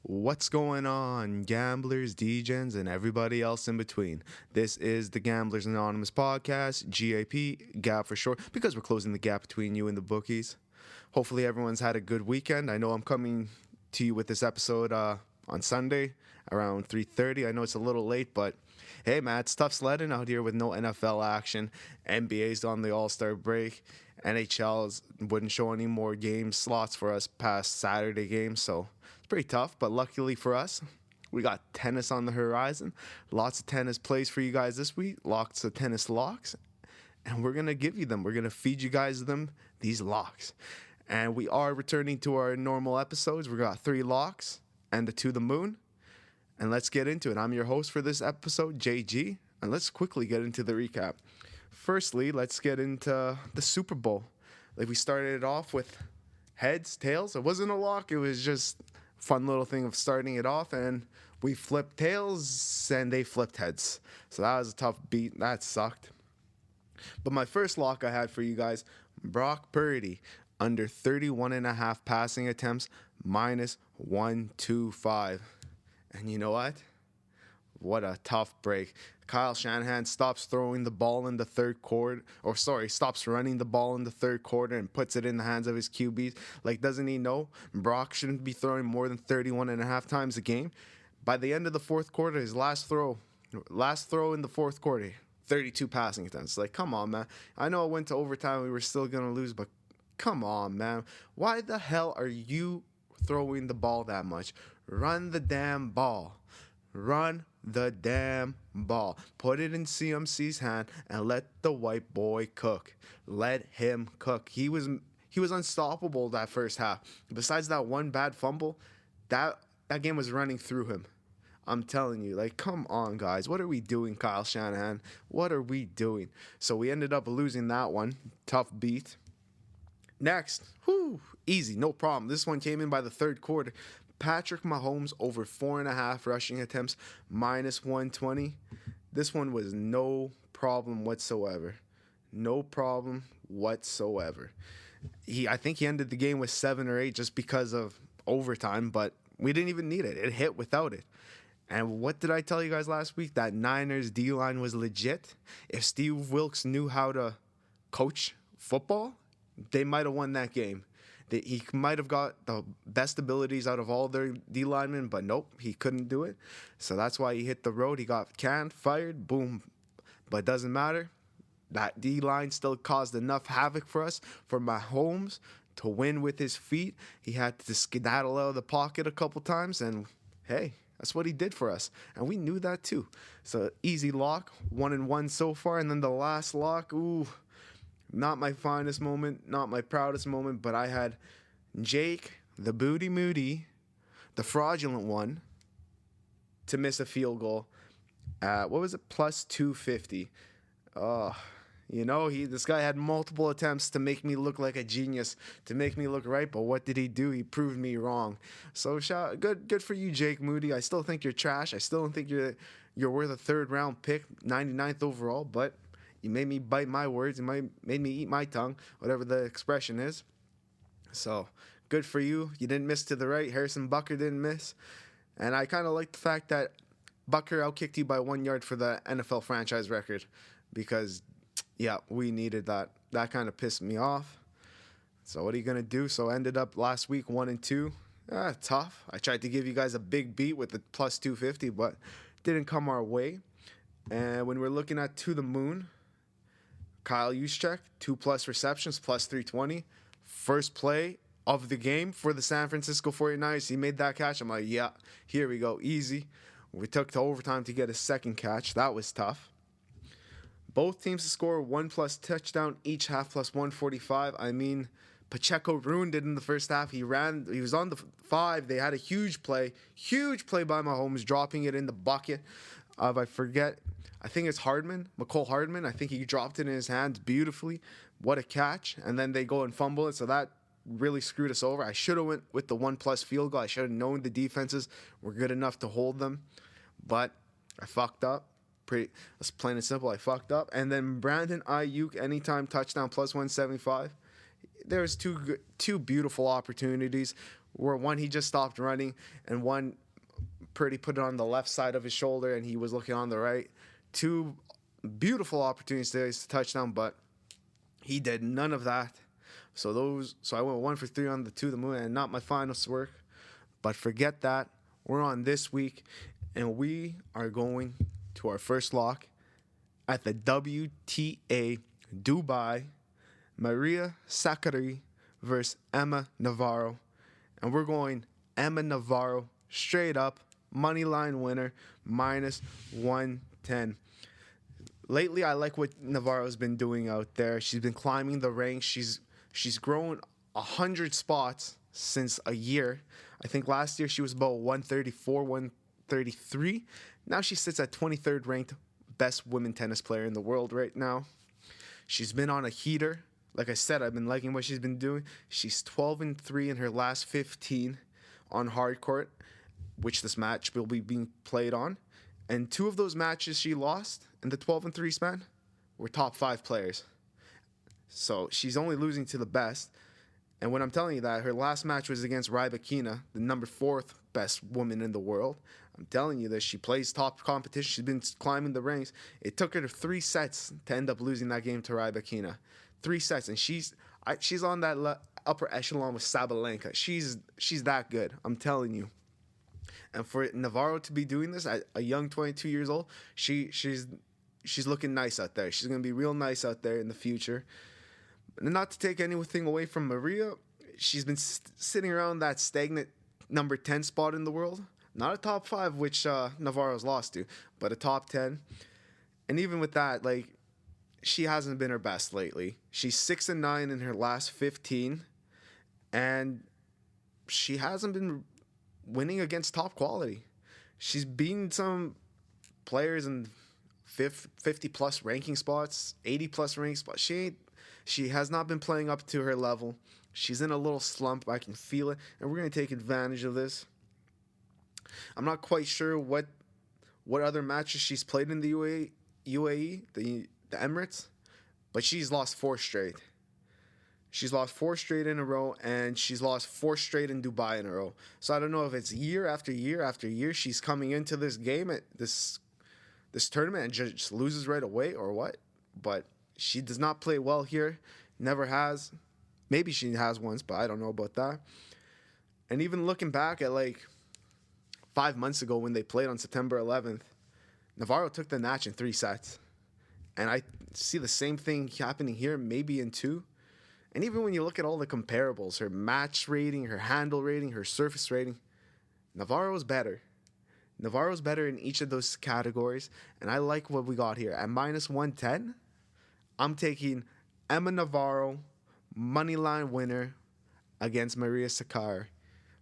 What's going on, gamblers, degens, and everybody else in between? This is the Gamblers Anonymous podcast, GAP, GAP for short, because we're closing the gap between you and the bookies. Hopefully everyone's had a good weekend. I know I'm coming to you with this episode on Sunday around 3:30. I know it's a little late, but hey, man, it's tough sledding out here with no NFL action. NBA's on the All-Star break. NHL's wouldn't show any more game slots for us past Saturday games, so it's pretty tough. But luckily for us, we got tennis on the horizon. Lots of tennis plays for you guys this week. Lots of tennis locks. And we're going to give you them. We're going to feed you guys these locks. And we are returning to our normal episodes. We got 3 locks and the To the Moon. And let's get into it. I'm your host for this episode, JG. And let's quickly get into the recap. Firstly, let's get into the Super Bowl. Like, we started it off with heads, tails. It wasn't a lock. It was just a fun little thing of starting it off. And we flipped tails and they flipped heads. So that was a tough beat. That sucked. But my first lock I had for you guys, Brock Purdy, under 31.5 passing attempts, minus 125. And you know what? What a tough break. Kyle Shanahan stops throwing the ball in the third quarter, stops running the ball in the third quarter and puts it in the hands of his QBs. Like, doesn't he know Brock shouldn't be throwing more than 31.5 times a game? By the end of the fourth quarter, his last throw in the fourth quarter, 32 passing attempts. Like, come on, man. I know it went to overtime. We were still going to lose, but come on, man. Why the hell are you throwing the ball that much? Run the damn ball. Run the damn ball. Put it in CMC's hand and let the white boy cook. Let him cook. He was unstoppable that first half. Besides that one bad fumble, that game was running through him. I'm telling you, like, come on, guys. What are we doing, Kyle Shanahan? What are we doing? So we ended up losing that one. Tough beat. Next, easy, no problem. This one came in by the third quarter. Patrick Mahomes over 4.5 rushing attempts, minus 120. This one was no problem whatsoever. No problem whatsoever. I think he ended the game with 7 or 8 just because of overtime, but we didn't even need it. It hit without it. And what did I tell you guys last week? That Niners D-line was legit. If Steve Wilkes knew how to coach football, they might have won that game. He might have got the best abilities out of all their D linemen, but nope, he couldn't do it. So that's why he hit the road. He got canned, fired, boom. But it doesn't matter. That D line still caused enough havoc for us, for Mahomes to win with his feet. He had to skedaddle out of the pocket a couple times, and hey, that's what he did for us. And we knew that too. So easy lock, 1-1 so far. And then the last lock, not my finest moment, not my proudest moment, but I had Jake, the Booty Moody, the fraudulent one, to miss a field goal at, plus 250. This guy had multiple attempts to make me look like a genius, to make me look right, but what did he do? He proved me wrong. So good for you, Jake Moody. I still think you're trash. I still don't think you're worth a third-round pick, 99th overall, but you made me bite my words. You made me eat my tongue, whatever the expression is. So, good for you. You didn't miss to the right. Harrison Butker didn't miss. And I kind of like the fact that Butker outkicked you by 1 yard for the NFL franchise record. Because, yeah, we needed that. That kind of pissed me off. So, what are you going to do? So, ended up last week 1-2. Tough. I tried to give you guys a big beat with the plus 250, but didn't come our way. And when we're looking at To the Moon, Kyle Juszczyk, 2+ receptions, plus 320. First play of the game for the San Francisco 49ers. He made that catch. I'm like, yeah, here we go. Easy. We took to overtime to get a second catch. That was tough. Both teams to score 1+ touchdown each, half, plus 145. I mean, Pacheco ruined it in the first half. He was on the 5. They had a huge play by Mahomes, dropping it in the bucket of, I think it's Mecole Hardman. I think he dropped it in his hands beautifully. What a catch. And then they go and fumble it, so that really screwed us over. I should have went with the 1+ field goal. I should have known the defenses were good enough to hold them. But I fucked up. That's plain and simple. I fucked up. And then Brandon Ayuk, anytime touchdown, plus 175. There's two beautiful opportunities. where one he just stopped running and one Purdy put it on the left side of his shoulder and he was looking on the right. Two beautiful opportunities to touchdown, but he did none of that. So I went 1 for 3 on the to the moon, and not my final work. But forget that. We're on this week, and we are going to our first lock at the WTA Dubai. Maria Sakkari versus Emma Navarro. And we're going Emma Navarro straight up, money line winner, minus 110. Lately, I like what Navarro's been doing out there. She's been climbing the ranks. She's grown 100 spots since a year. I think last year she was about 134, 133. Now she sits at 23rd ranked best women tennis player in the world right now. She's been on a heater. Like I said, I've been liking what she's been doing. She's 12-3 in her last 15 on hard court, which this match will be being played on. And 2 of those matches she lost in the 12-3 span were top 5 players. So she's only losing to the best. And when I'm telling you that, her last match was against Rybakina, the number 4th best woman in the world. I'm telling you that she plays top competition. She's been climbing the ranks. It took her 3 sets to end up losing that game to Rybakina. 3 sets, and she's on that upper echelon with Sabalenka. She's that good. I'm telling you. And for Navarro to be doing this at a young 22 years old, she's looking nice out there. She's gonna be real nice out there in the future. And not to take anything away from Maria, she's been sitting around that stagnant number 10 spot in the world. Not a top 5, which Navarro's lost to, but a top 10. And even with that, like, she hasn't been her best lately. She's 6-9 in her last 15, and she hasn't been winning against top quality. She's beaten some players in 50 plus ranking spots, 80 plus ranking spots. She has not been playing up to her level. She's in a little slump. I can feel it, and we're going to take advantage of this. I'm not quite sure what other matches she's played in the UAE, the Emirates, but she's lost 4 straight. She's lost 4 straight in a row, and she's lost 4 straight in Dubai in a row. So I don't know if it's year after year after year she's coming into this game at this tournament and just loses right away or what. But she does not play well here. Never has. Maybe she has once, but I don't know about that. And even looking back at like 5 months ago when they played on September 11th, Navarro took the match in 3 sets. And I see the same thing happening here, maybe in 2. And even when you look at all the comparables, her match rating, her handle rating, her surface rating, Navarro's better. Navarro's better in each of those categories. And I like what we got here. At minus 110, I'm taking Emma Navarro, moneyline winner against Maria Sakkari.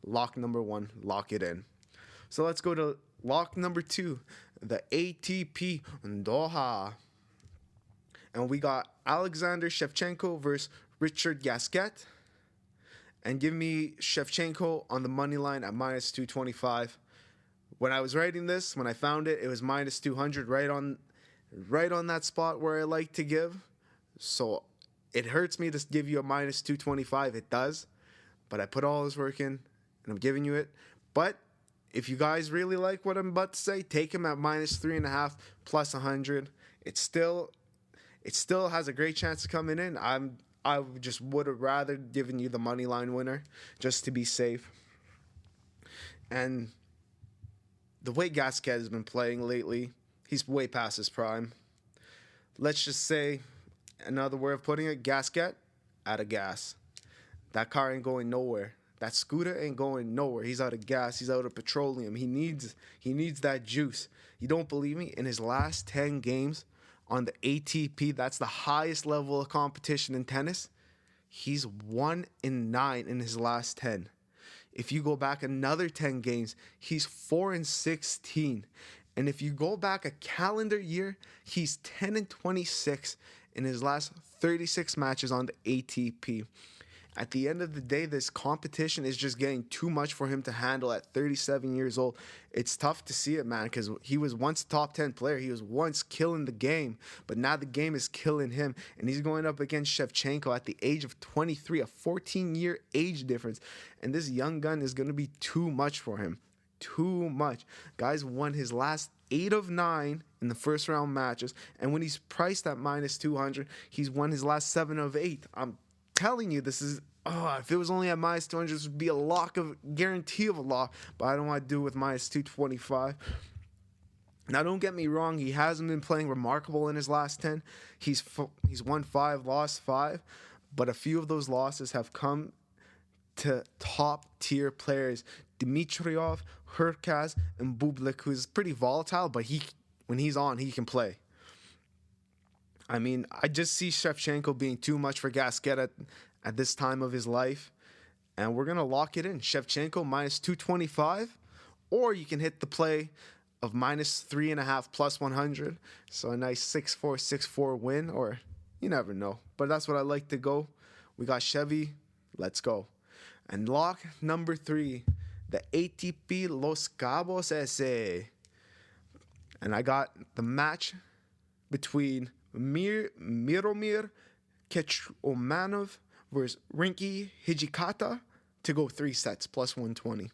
Lock number 1, lock it in. So let's go to lock number 2, the ATP Doha. And we got Alexander Shevchenko versus Richard Gasquet. And give me Shevchenko on the money line at minus 225. When I was writing this, when I found it, it was minus 200 right on that spot where I like to give. So it hurts me to give you a minus 225. It does. But I put all this work in, and I'm giving you it. But if you guys really like what I'm about to say, take him at minus 3.5 plus 100. It still has a great chance of coming in. I just would have rather given you the money line winner just to be safe. And the way Gasquet has been playing lately, he's way past his prime. Let's just say, another way of putting it, Gasquet out of gas. That car ain't going nowhere. That scooter ain't going nowhere. He's out of gas. He's out of petroleum. He needs that juice. You don't believe me? In his last 10 games on the ATP, that's the highest level of competition in tennis, he's 1-9 in his last 10. If you go back another 10 games, he's 4-16. And if you go back a calendar year, he's 10-26 in his last 36 matches on the ATP. At the end of the day, this competition is just getting too much for him to handle at 37 years old. It's tough to see it, man, because he was once a top 10 player. He was once killing the game, but now the game is killing him, and he's going up against Shevchenko at the age of 23, a 14-year age difference, and this young gun is going to be too much for him. Too much. Guys won his last 8 of 9 in the first round matches, and when he's priced at minus 200, he's won his last 7 of 8. I'm telling you, this is if it was only at minus 200, this would be a lock of guarantee of a lock, but I don't want to do it with minus 225. Now, don't get me wrong, he hasn't been playing remarkable in his last 10. He's won 5, lost 5, but a few of those losses have come to top tier players. Dimitrov, Hurkacz, and Bublik, who's pretty volatile, but when he's on, he can play. I mean, I just see Shevchenko being too much for Gasquet at this time of his life, and we're going to lock it in. Shevchenko minus 225, or you can hit the play of minus 3.5 plus 100, so a nice 6-4, 6-4 win, or you never know. But that's what I like to go. We got Chevy. Let's go. And lock number 3, the ATP Los Cabos ese. And I got the match between Miromir Kechomanov versus Rinky Hijikata to go 3 sets plus 120.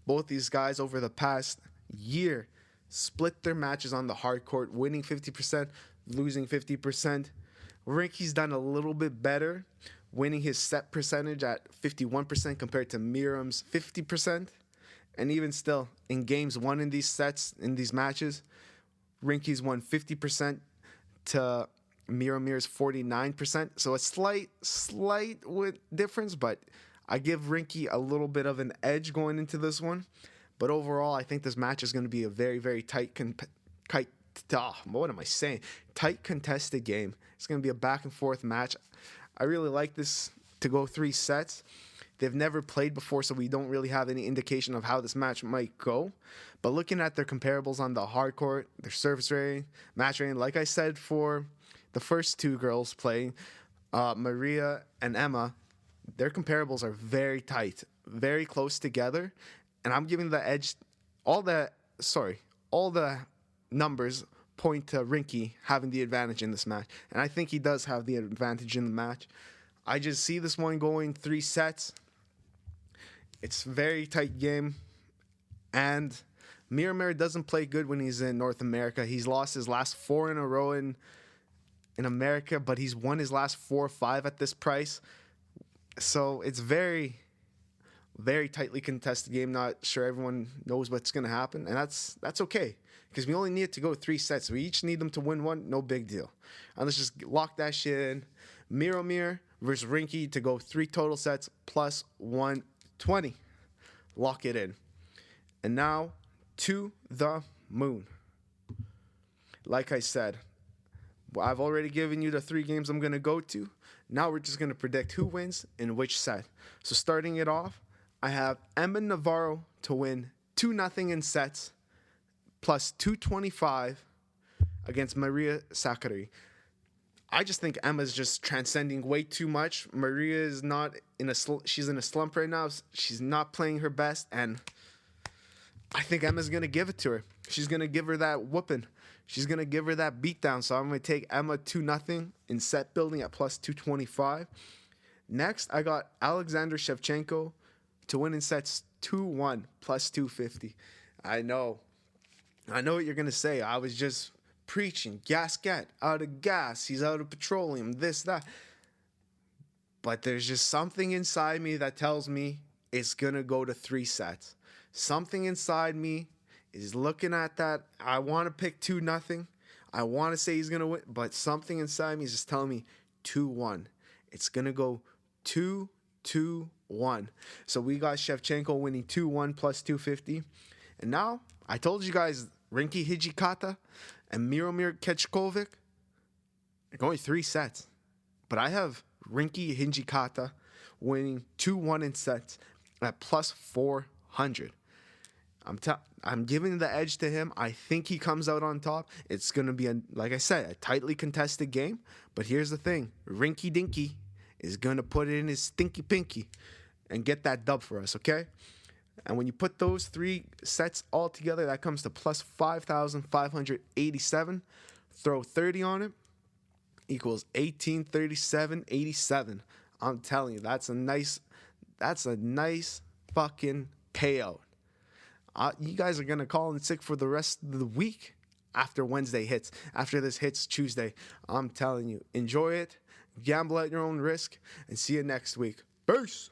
Both these guys over the past year split their matches on the hard court, winning 50%, losing 50%. Rinky's done a little bit better, winning his set percentage at 51% compared to Miram's 50%. And even still, in games won in these sets, in these matches, Rinky's won 50% to Miromir's 49%. So a slight difference, but I give Rinky a little bit of an edge going into this one. But overall, I think this match is going to be a very, very tight contested game. It's going to be a back and forth match. I really like this to go 3 sets. They've never played before, so we don't really have any indication of how this match might go. But looking at their comparables on the hard court, their service rating, match rating, like I said for the first 2 girls playing, Maria and Emma, their comparables are very tight, very close together. And I'm giving the edge, all the numbers point to Rinky having the advantage in this match. And I think he does have the advantage in the match. I just see this one going 3 sets. It's a very tight game. And Miramir doesn't play good when he's in North America. He's lost his last 4 in a row in America, but he's won his last 4 or 5 at this price. So it's very, very tightly contested game. Not sure everyone knows what's going to happen. And that's okay, because we only need it to go 3 sets. We each need them to win 1. No big deal. And let's just lock that shit in. Miromir versus Rinky to go 3 total sets plus 120. Lock it in. And now to the moon. Like I said, I've already given you the 3 games I'm going to go to. Now we're just going to predict who wins in which set. So starting it off, I have Emma Navarro to win 2-0 in sets plus 225 against Maria Sakkari. I just think Emma's just transcending way too much. Maria is not she's in a slump right now. She's not playing her best, and I think Emma's going to give it to her. She's going to give her that whooping. She's going to give her that beatdown. So I'm going to take Emma 2-0 in set building at plus 225. Next, I got Alexander Shevchenko to win in sets 2-1 plus 250. I know what you're going to say. I was just preaching. Gasquet, out of gas. He's out of petroleum. This, that. But there's just something inside me that tells me it's going to go to 3 sets. Something inside me is looking at that. I want to pick 2-0. I want to say he's going to win. But something inside me is just telling me 2-1. It's going to go 2-2-1. So we got Shevchenko winning 2-1 plus 250. And now, I told you guys, Rinky Hijikata and Miromir Keckovic are going 3 sets. But I have Rinky Hijikata winning 2-1 in sets at plus 400. I'm giving the edge to him. I think he comes out on top. It's going to be, like I said, a tightly contested game. But here's the thing. Rinky Dinky is going to put it in his stinky pinky and get that dub for us, okay? And when you put those 3 sets all together, that comes to plus 5,587. Throw 30 on it, equals 1837.87. I'm telling you, that's a nice fucking payout. You guys are going to call in sick for the rest of the week after Wednesday hits. After this hits Tuesday, I'm telling you, enjoy it, gamble at your own risk, and see you next week. Peace.